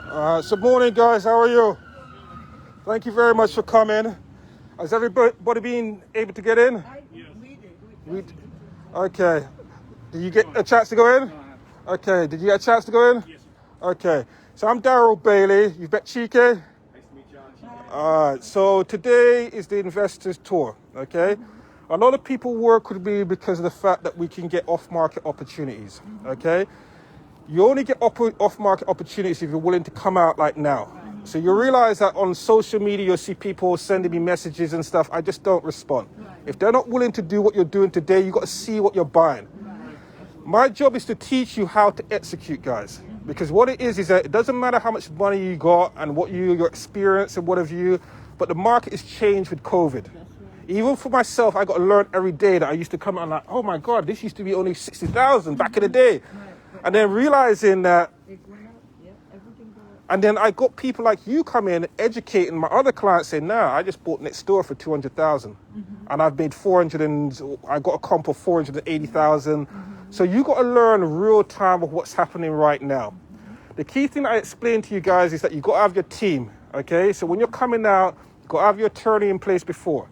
So morning, guys. How are you? Thank you very much for coming. Has everybody been able to get in? We did. Okay. Did you get a chance to go in? Okay. Did you get a chance to go in? Yes. Okay. So I'm Darrell Bailey. You've met Chike? Nice to meet you. All right. So today is the investors tour. Okay. A lot of people work with me because of the fact that we can get off-market opportunities. Okay. You only get off-market opportunities if you're willing to come out like now. So you realize that on social media, you'll see people sending me messages and stuff. I just don't respond. If they're not willing to do what you're doing today, you got to see what you're buying. My job is to teach you how to execute, guys. Because what it is that it doesn't matter how much money you got and what your experience and what have you, but the market has changed with COVID. Even for myself, I got to learn every day that I used to come out and like, oh my God, this used to be only 60,000 back in the day. And then realizing that, and then I got people like you come in educating my other clients saying, nah, I just bought next door for 200,000 and I've made 400 and I got a comp of 480,000. So you got to learn real time of what's happening right now. The key thing I explained to you guys is that you got to have your team. Okay. So when you're coming out, you got to have your attorney in place before.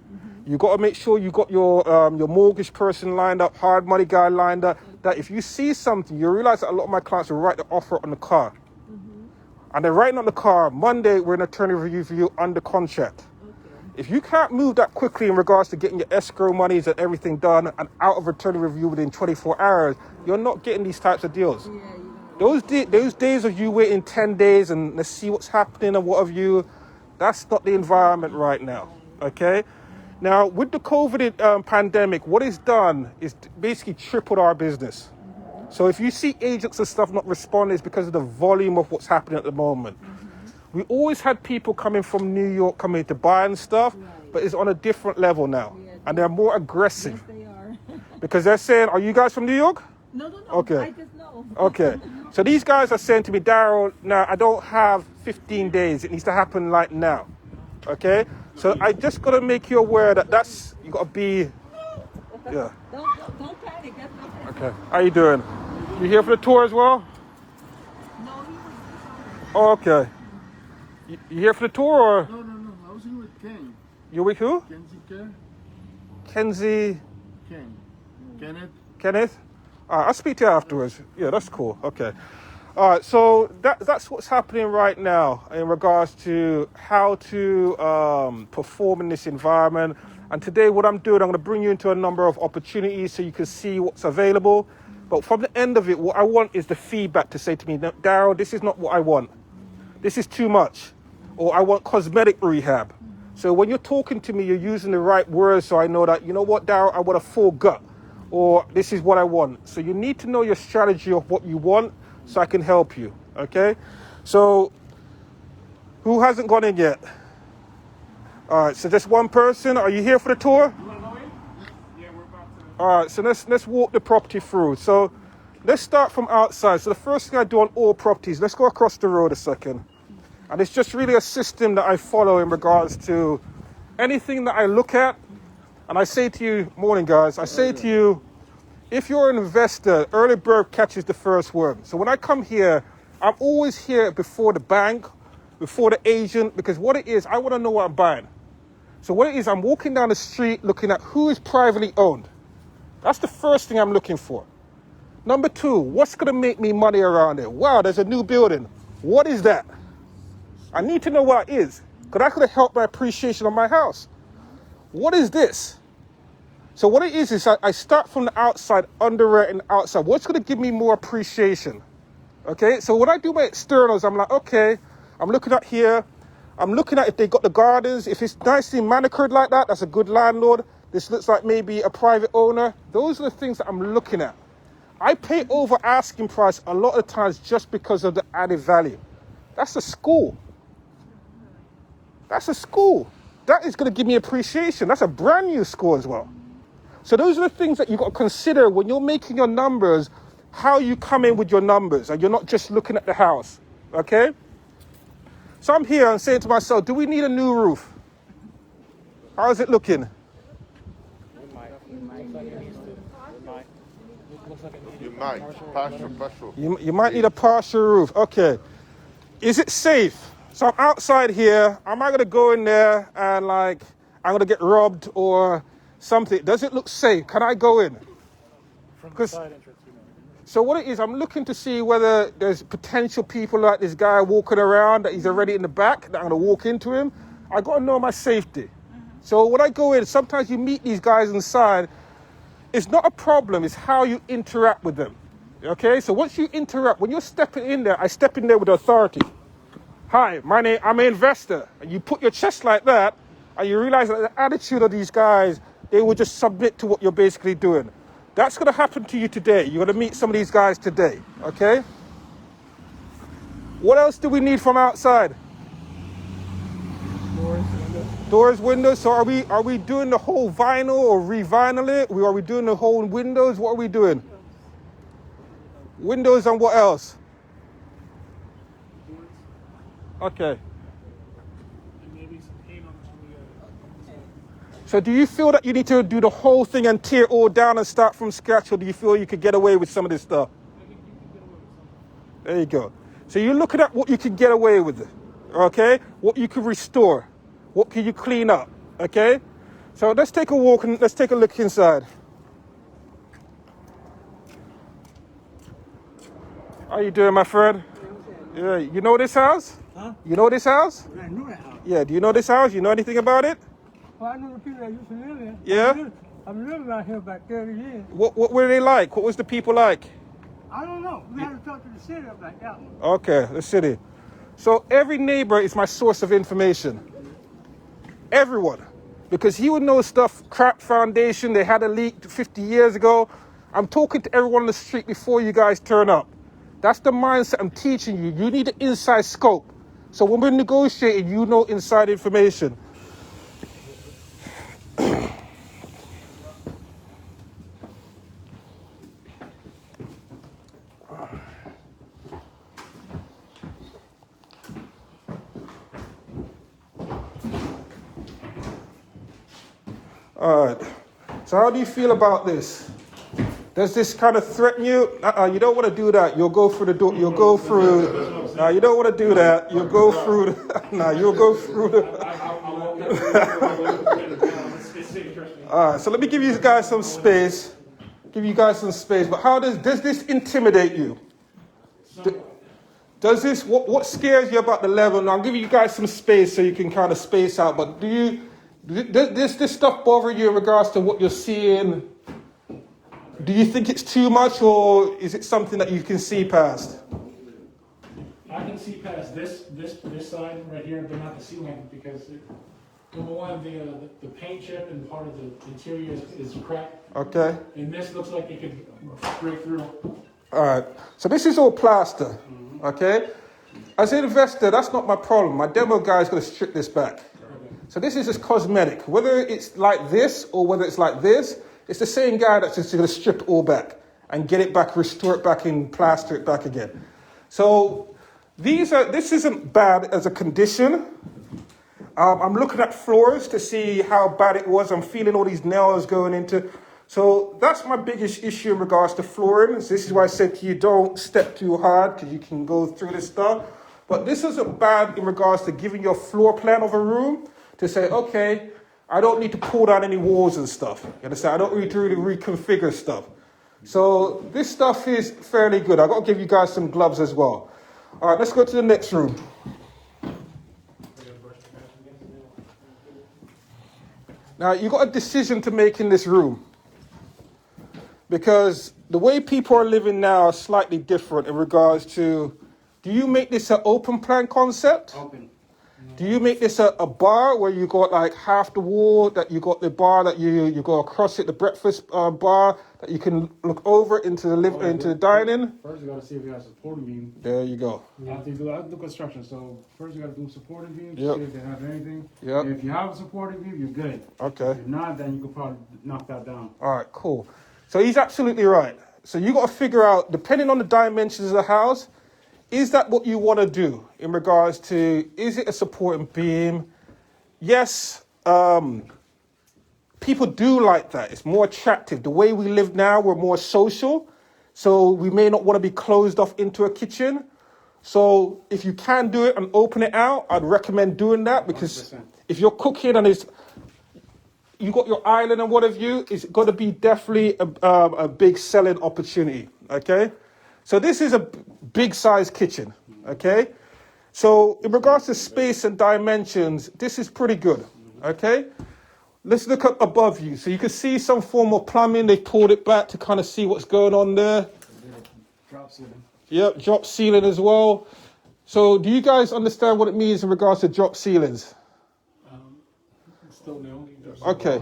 You got to make sure you got your mortgage person lined up, hard money guy lined up. That if you see something, you realize that a lot of my clients will write the offer on the car. And they're writing on the car, Monday, we're in attorney review for you under contract. If you can't move that quickly in regards to getting your escrow monies and everything done and out of attorney review within 24 hours, you're not getting these types of deals. Those days of you waiting 10 days and let's see what's happening and what have you, that's not the environment right now, okay? Now, with the COVID pandemic, what it's done is basically tripled our business. So if you see agents and stuff not responding, it's because of the volume of what's happening at the moment. We always had people coming from New York coming to buy and stuff, but it's on a different level now. And they're more aggressive. Yes, they are. Because they're saying, are you guys from New York? No. Okay. I just know. Okay. So these guys are saying to me, Darrell, now I don't have 15 days. It needs to happen like now. Okay? So I just got to make you aware that you got to be, yeah. Don't panic. That's not Okay. How you doing? You here for the tour as well? No, he was. Oh, okay. You here for the tour or? No. I was here with Ken. You with who? Kenzie. Kenneth? I'll speak to you afterwards. Yeah, that's cool. Okay. All right, so that's what's happening right now in regards to how to perform in this environment. And today what I'm doing, I'm going to bring you into a number of opportunities so you can see what's available. But from the end of it, what I want is the feedback to say to me, Darrell, this is not what I want. This is too much. Or I want cosmetic rehab. So when you're talking to me, you're using the right words so I know that, you know what, Darrell, I want a full gut. Or this is what I want. So you need to know your strategy of what you want so I can help you, okay? So who hasn't gone in yet? All right, so just one person. Are you here for the tour? You want to go in? Yeah, we're about to. All right, so let's walk the property through. So let's start from outside. So the first thing I do on all properties, let's go across the road a second. And it's just really a system that I follow in regards to anything that I look at. And I say to you, morning guys, I say to you, if you're an investor, early bird catches the first worm. So when I come here, I'm always here before the bank, before the agent, because what it is, I want to know what I'm buying. So what it is, I'm walking down the street looking at who is privately owned. That's the first thing I'm looking for. Number two, what's going to make me money around there? Wow, there's a new building. What is that? I need to know what it is, because that's going to help my appreciation of my house. What is this? So what it is I start from the outside, underwriting outside. What's going to give me more appreciation? Okay, so when I do my externals, I'm like, okay, I'm looking at here. I'm looking at if they got the gardens. If it's nicely manicured like that, that's a good landlord. This looks like maybe a private owner. Those are the things that I'm looking at. I pay over asking price a lot of times just because of the added value. That's a school. That's a school. That is going to give me appreciation. That's a brand new school as well. So those are the things that you've got to consider when you're making your numbers, how you come in with your numbers, and you're not just looking at the house, okay? So I'm here and saying to myself, do we need a new roof? How is it looking? You might. Partial. You might need a partial roof. Okay. Is it safe? So I'm outside here. Am I going to go in there and like, I'm going to get robbed or something? Does it look safe? Can I go in? From the 'Cause- side entrance, you know. So what it is, I'm looking to see whether there's potential people like this guy walking around that he's already in the back, that I'm going to walk into him. I got to know my safety. So when I go in, sometimes you meet these guys inside. It's not a problem. It's how you interact with them. Okay? So once you interact, when you're stepping in there, I step in there with authority. Hi, I'm an investor. And you put your chest like that, and you realize that the attitude of these guys, they will just submit to what you're basically doing. That's going to happen to you today. You're going to meet some of these guys today, okay? What else do we need from outside? Doors, windows. So are we doing the whole vinyl or revinyl it? Are we doing the whole windows? What are we doing? Windows and what else? Okay. And maybe some paint on the So do you feel that you need to do the whole thing and tear it all down and start from scratch, or do you feel you could get away with some of this stuff? I think you can get away with something. There you go. So you're looking at what you can get away with, okay? What you can restore. What can you clean up, okay? So let's take a walk and let's take a look inside. How you doing, my friend? Yeah, you know this house? Huh? You know this house? I know that house. Yeah, do you know this house? You know anything about it? Well, I know the people that used to live there. Yeah? I've lived out here about 30 years. What were they like? What was the people like? I don't know. We have to talk to the city about that one. Okay, the city. So every neighbor is my source of information. Everyone. Because he would know stuff, crap foundation, they had a leak 50 years ago. I'm talking to everyone on the street before you guys turn up. That's the mindset I'm teaching you. You need an inside scope. So when we're negotiating, you know inside information. All right. So how do you feel about this? Does this kind of threaten you? You don't want to do that. You'll go through the door. You'll go through. No, you don't want to do that. You'll go through. No, you'll go through the. All right. So let me give you guys some space. Give you guys some space. But how does this intimidate you? Does this what scares you about the level? Now I'll give you guys some space so you can kind of space out. But does this stuff bother you in regards to what you're seeing? Do you think it's too much, or is it something that you can see past? I can see past this side right here, but not the ceiling, because number one, the paint chip and part of the interior is cracked. Okay. And this looks like it could break through. All right. So this is all plaster. Okay. As an investor, that's not my problem. My demo guy is going to strip this back. So this is just cosmetic. Whether it's like this or whether it's like this, it's the same guy that's just going to strip it all back and get it back, restore it back and plaster it back again. So this isn't bad as a condition. I'm looking at floors to see how bad it was. I'm feeling all these nails going into. So that's my biggest issue in regards to flooring. This is why I said to you, don't step too hard because you can go through this stuff. But this isn't bad in regards to giving you a floor plan of a room to say, okay, I don't need to pull down any walls and stuff. You understand? I don't need to really reconfigure stuff. So this stuff is fairly good. I've got to give you guys some gloves as well. All right, let's go to the next room. Now, you've got a decision to make in this room. Because the way people are living now is slightly different in regards to, do you make this an open plan concept? Open. Do you make this a bar where you got like half the wall, that you got the bar that you go across it, the breakfast bar that you can look over into the into the dining? First, you got to see if you have supporting beam. There you go. You have to do construction. So first, you got to do supporting beam. Yep. See if they have anything. Yep. If you have a supporting beam, you're good. Okay. If not, then you could probably knock that down. All right, cool. So he's absolutely right. So you got to figure out, depending on the dimensions of the house, is that what you want to do in regards to, is it a supporting beam? Yes, people do like that. It's more attractive. The way we live now, we're more social. So we may not want to be closed off into a kitchen. So if you can do it and open it out, I'd recommend doing that because 100%. if you're cooking and you got your island and what have you, it's got to be definitely a big selling opportunity, okay? So this is a big size kitchen, okay? So in regards to space and dimensions, this is pretty good, okay? Let's look up above you. So you can see some form of plumbing. They pulled it back to kind of see what's going on there. Drop ceiling. Yep, drop ceiling as well. So do you guys understand what it means in regards to drop ceilings? Still new. Okay.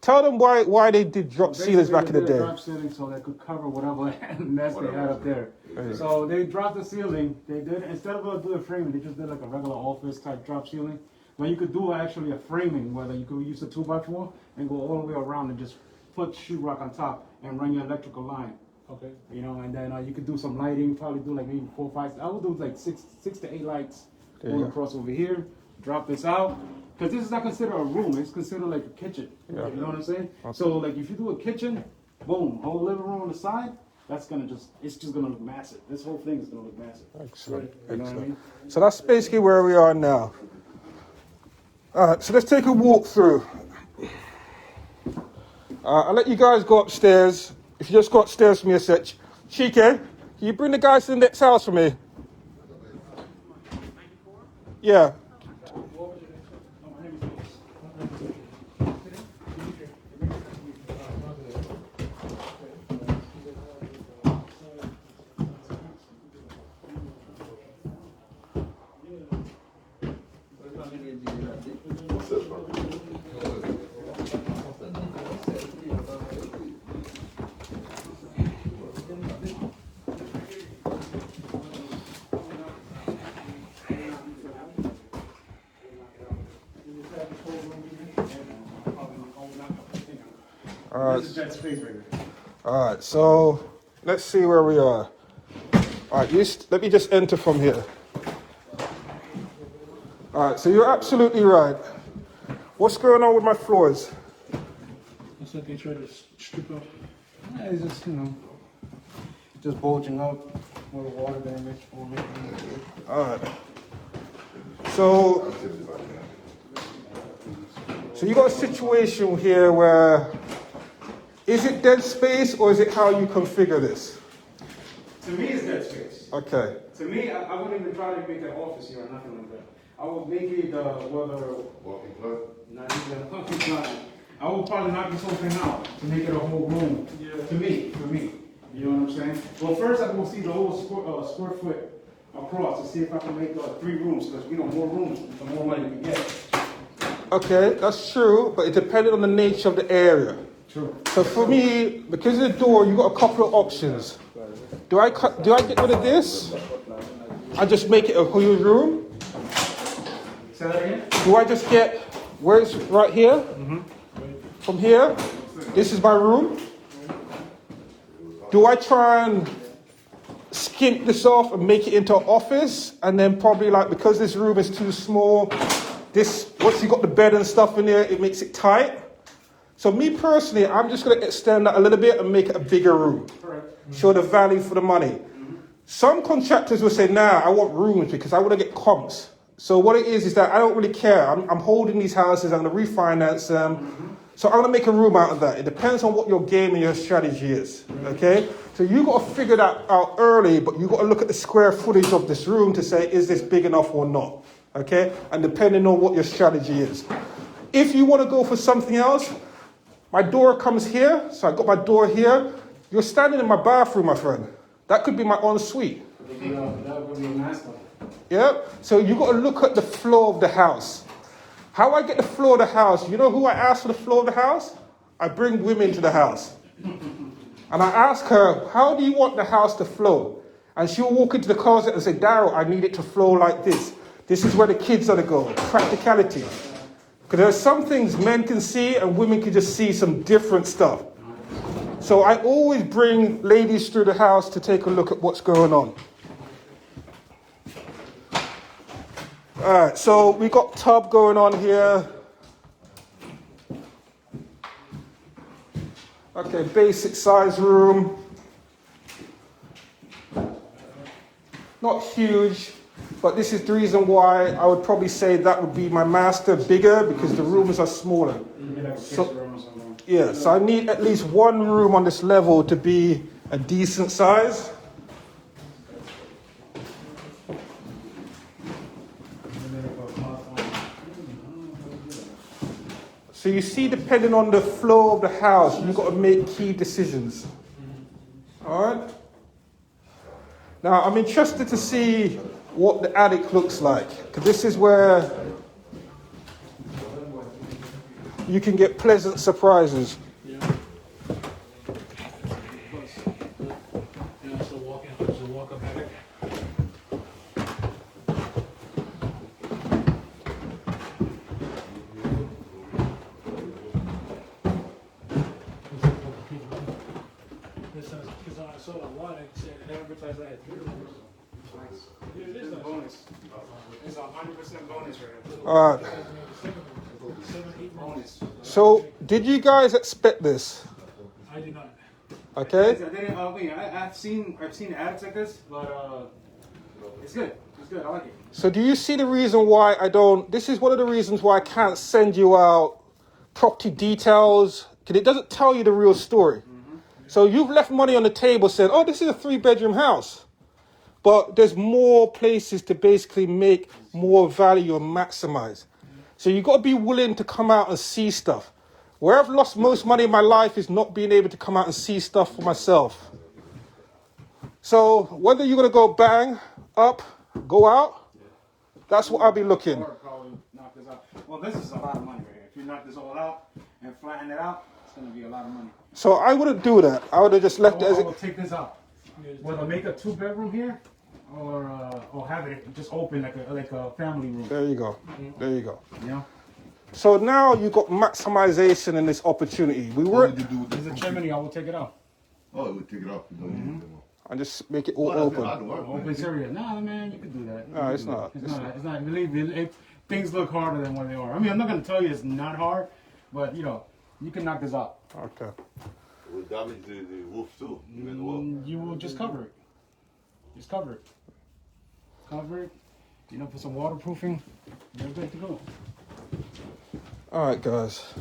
Tell them why they did drop ceilings back in the day. Drop ceiling so they could cover whatever mess they had up there. So they dropped the ceiling. They did, instead of doing framing, they just did like a regular office type drop ceiling. But you could do actually a framing where you could use a 2x4 and go all the way around and just put sheetrock on top and run your electrical line. Okay. You know, and then you could do some lighting, probably do like maybe 4 or 5. I would do like six to 8 lights going across over here. Drop this out. Because this is not considered a room, it's considered like a kitchen. Yeah. You know what I'm saying? So like if you do a kitchen, boom, whole living room on the side, it's just gonna look massive. This whole thing is gonna look massive. Excellent. You know what I mean? So that's basically where we are now. All right, so let's take a walk through. I'll let you guys go upstairs. If you just go upstairs for me a sec. Chike, can you bring the guys to the next house for me? Yeah. All right, so let's see where we are. All right, let me just enter from here. All right, so you're absolutely right. What's going on with my floors? Looks like they tried to strip up. It's just, just bulging out where the water damage. All right. So you got a situation here where, is it dead space or is it how you configure this? To me, it's dead space. Okay. To me, I wouldn't even try to make an office here or nothing like that. I would make it Walking plug? not even a walking plug. I would probably knock this whole thing out to make it a whole room. Yeah. For me. You know what I'm saying? Well, first I'm gonna see the whole square foot across to see if I can make 3 rooms, because more rooms, the more money we get. Okay, that's true, but it depended on the nature of the area. True. So for me, because of the door, you got a couple of options. Do I get rid of this? I just make it a whole room? Say that again? Do I just get, where's right here? From here, this is my room. Do I try and skimp this off and make it into an office? And then probably because this room is too small, once you got the bed and stuff in there, it makes it tight. So me personally, I'm just going to extend that a little bit and make it a bigger room. Show the value for the money. Some contractors will say, nah, I want rooms because I want to get comps. So what it is that I don't really care. I'm holding these houses, I'm going to refinance them. So I'm going to make a room out of that. It depends on what your game and your strategy is, okay? So you got to figure that out early, but you got to look at the square footage of this room to say, is this big enough or not, okay? And depending on what your strategy is. If you want to go for something else, my door comes here, so I got my door here. You're standing in my bathroom, my friend. That could be my ensuite. That would be a nice one. Yeah? So you got to look at the floor of the house. How I get the floor of the house, you know who I ask for the floor of the house? I bring women to the house. And I ask her, how do you want the house to flow? And she'll walk into the closet and say, Darrell, I need it to flow like this. This is where the kids are to go. Practicality. Because there's some things men can see and women can just see some different stuff. So I always bring ladies through the house to take a look at what's going on. All right, so we got tub going on here. Okay, basic size room. not huge, but this is the reason why I would probably say that would be my master, bigger, because the rooms are smaller. Yeah, so I need at least one room on this level to be a decent size. So you see, depending on the flow of the house, you've got to make key decisions. All right? Now, I'm interested to see what the attic looks like, because this is where you can get pleasant surprises. Yeah. It's a walk-up attic. Because I saw the one, it said it advertised I had 3 rooms. Nice. It is a bonus. It's 100% bonus right here. All right. 7, 8 bonus. So, did you guys expect this? I did not. Okay. I've seen attics like this, but it's good. It's good. I like it. So, do you see the reason why I don't? This is one of the reasons why I can't send you out property details, because it doesn't tell you the real story. So you've left money on the table saying, oh, this is a 3-bedroom house. But there's more places to basically make more value and maximize. So you've got to be willing to come out and see stuff. Where I've lost most money in my life is not being able to come out and see stuff for myself. So whether you're going to go bang, up, go out, that's what I'll be looking. Or probably knock this out. Well, this is a lot of money right here. If you knock this all out and flatten it out, it's going to be a lot of money. So I wouldn't do that. I would have just left it as I it. will take this out. Whether make a 2-bedroom here, or have it just open like a family room. There you go. There you go. Yeah. So now you've got maximization in this opportunity. We What were. did you do with There's a chimney. I will take it out. Oh, it would take it off. You don't need it anymore. And just make it all Well, I open. don't work, man. Open area. Nah, man, you can do that. No, it's not. It's not. It's not. Believe me, things look harder than what they are. I mean, I'm not gonna tell you it's not hard, but you can knock this out. Okay. It would damage the roof too. Even the wall. You will just cover it. Just cover it. Cover it. Put some waterproofing. You're good to go. All right, guys.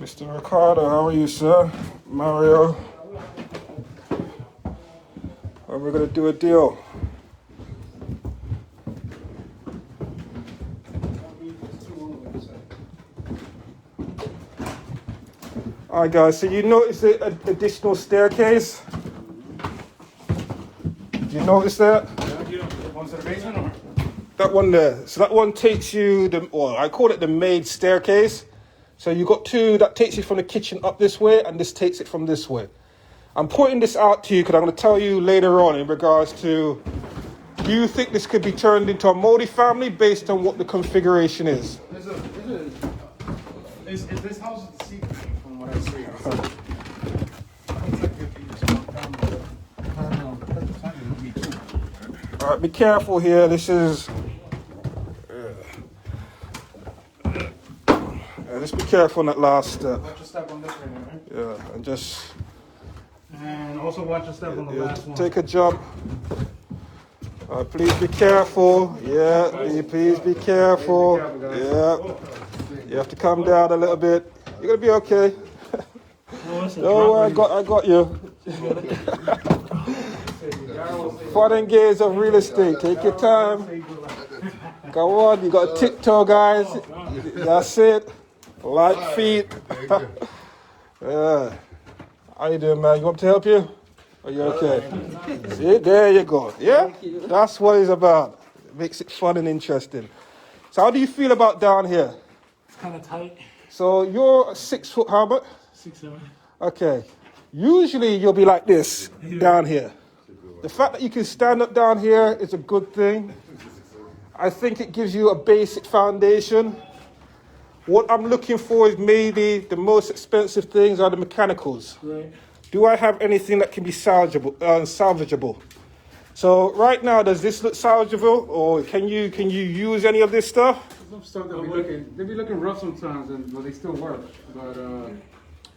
Mr. Ricardo, how are you, sir? Mario. When we're gonna do a deal? All right, guys. So you notice the additional staircase? Do you notice that? Going to the basement or? That one there. So that one takes you I call it the maid staircase. So you got 2 that takes you from the kitchen up this way, and this takes it from this way. I'm pointing this out to you because I'm going to tell you later on in regards to, do you think this could be turned into a multi-family based on what the configuration is? Is this house the secret from what I see? All right, be careful here. This is... just be careful on that last step. Watch your step on this right here, right? Yeah, and just... And also watch your step on the last one. Take a jump. Please be careful. Yeah, please be careful. Yeah. You have to come down a little bit. You're going to be okay. No, I got you. Fun and gaze of real estate. Take your time. Come on, you got to tiptoe, guys. That's it. Light feet. Yeah. How you doing, man? You want me to help you? Are you okay? See, there you go. Yeah? That's what it's about. It makes it fun and interesting. So how do you feel about down here? It's kind of tight. So you're 6 foot, how much? 6'7". Okay. Usually you'll be like this down here. The fact that you can stand up down here is a good thing. I think it gives you a basic foundation. What I'm looking for is maybe the most expensive things are the mechanicals. Right. do I have anything that can be salvageable? So right now, does this look salvageable, or can you use any of this stuff? Some stuff they be looking rough sometimes, but they still work. But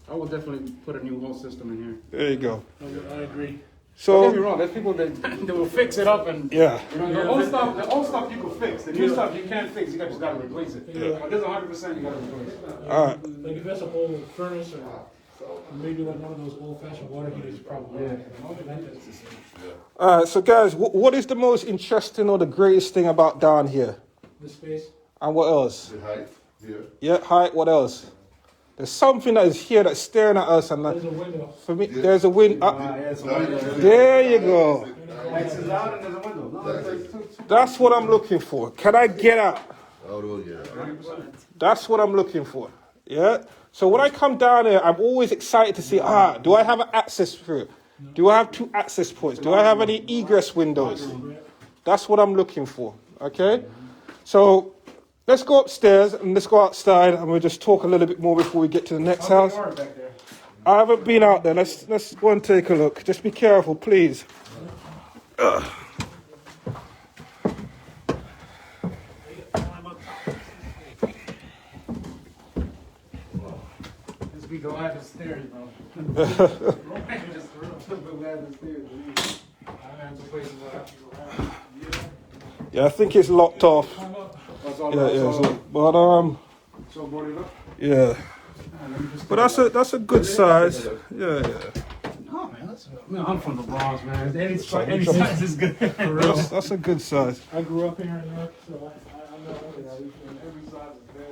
I will definitely put a new whole system in here. There you go. I agree. Don't get me So wrong, there's people that will fix it up and yeah, you know, the old stuff you can fix. The new stuff you can't fix. You just gotta replace it. But this 100% you gotta replace it. all right. Like if that's an old furnace or maybe like one of those old-fashioned water heaters, probably. All right. So guys, what is the most interesting or the greatest thing about down here? The space. And what else? The height here. Yeah, height. What else? There's something that is here that's staring at us, and There's a window. for me, there's a wind. Yeah, it's a window. There you go. X is out and there's a window. No, it's two. That's what I'm looking for. Can I get out? Oh, yeah. That's what I'm looking for. Yeah. So when I come down here, I'm always excited to see. Do I have an access through? Do I have 2 access points? Do I have any egress windows? That's what I'm looking for. Okay. So let's go upstairs and let's go outside, and we'll just talk a little bit more before we get to the next house. I haven't been out there. Let's go and take a look. Just be careful, please. Just be glad the stairs, bro. Just be glad the stairs. I have to places where I have to go around. Yeah, I think it's locked off. That's all Yeah, right. yeah. So, So, boarded up. yeah. But that's a good size. Yeah, yeah. No, man, I'm from the Bronx, man. Any size is good. For real. That's a good size. I grew up here in New York, so I know every size is good.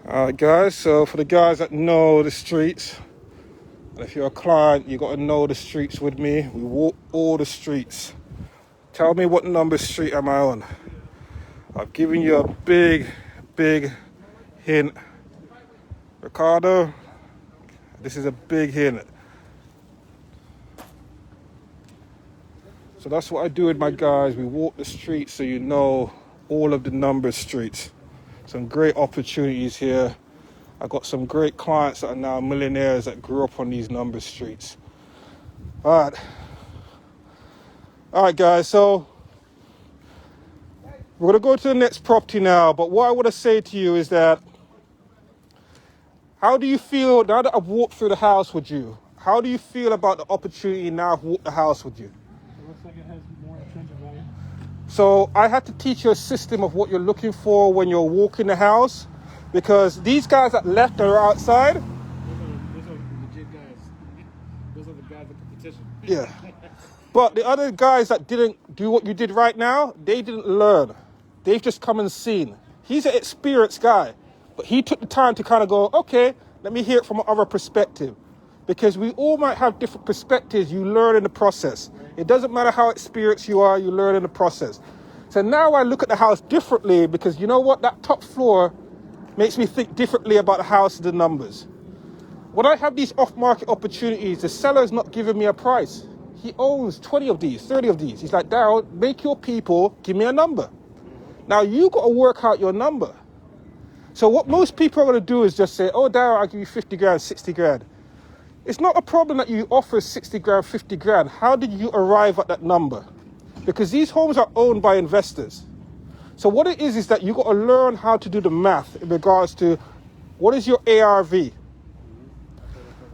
All right, guys. So for the guys that know the streets, if you're a client, you got to know the streets with me. We walk all the streets. Tell me what number street am I on? I've given you a big hint. Ricardo, this is a big hint. So that's what I do with my guys. We walk the streets so you know all of the number streets. Some great opportunities here. I got some great clients that are now millionaires that grew up on these number streets. All right, guys. So we're gonna go to the next property now. But what I want to say to you is that, how do you feel now that I've walked through the house with you? How do you feel about the opportunity now I've walked the house with you? It looks like it has more intrinsic value. So I had to teach you a system of what you're looking for when you're walking the house, because these guys that left are outside. Those are legit guys. Those are the guys that can petition. Yeah. But the other guys that didn't do what you did right now, they didn't learn. They've just come and seen. He's an experienced guy, but he took the time to kind of go, okay, let me hear it from another perspective. Because we all might have different perspectives. You learn in the process. It doesn't matter how experienced you are, you learn in the process. So now I look at the house differently, because you know what? That top floor makes me think differently about the house and the numbers. When I have these off-market opportunities, the seller's not giving me a price. He owns 20 of these, 30 of these. He's like, Darrell, make your people give me a number. Now you got to work out your number. So what most people are going to do is just say, oh, Darrell, I'll give you 50 grand, 60 grand. It's not a problem that you offer 60 grand, 50 grand. How did you arrive at that number? Because these homes are owned by investors. So what it is that you got to learn how to do the math in regards to what is your ARV?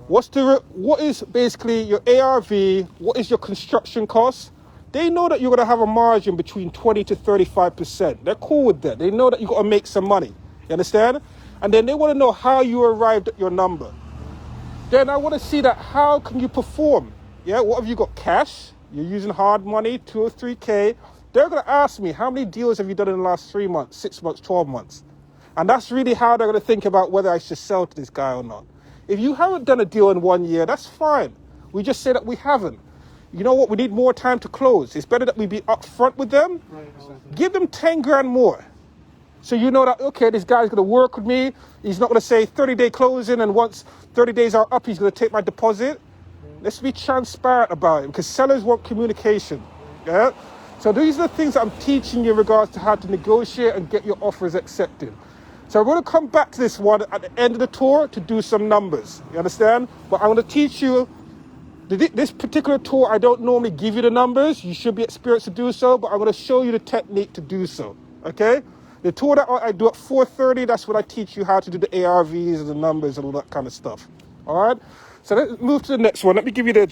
What is basically your ARV? What is your construction cost? They know that you're going to have a margin between 20 to 35%. They're cool with that. They know that you got to make some money. You understand? And then they want to know how you arrived at your number. Then I want to see that how can you perform? Yeah, what have you got? Cash? You're using hard money, 2 or 3K. They're going to ask me, how many deals have you done in the last 3 months, 6 months, 12 months? And that's really how they're going to think about whether I should sell to this guy or not. If you haven't done a deal in 1 year, that's fine. We just say that we haven't. You know what? We need more time to close. It's better that we be upfront with them. Give them 10 grand more. So you know that, okay, this guy's going to work with me. He's not going to say 30-day closing, and once 30 days are up, he's going to take my deposit. Let's be transparent about it, because sellers want communication. Yeah. So these are the things that I'm teaching you in regards to how to negotiate and get your offers accepted. So I'm going to come back to this one at the end of the tour to do some numbers. You understand? But I'm going to teach you this particular tour. I don't normally give you the numbers. You should be experienced to do so, but I'm going to show you the technique to do so. Okay? The tour that I do at 4:30, that's when I teach you how to do the ARVs and the numbers and all that kind of stuff. All right? So let's move to the next one. Let me give you the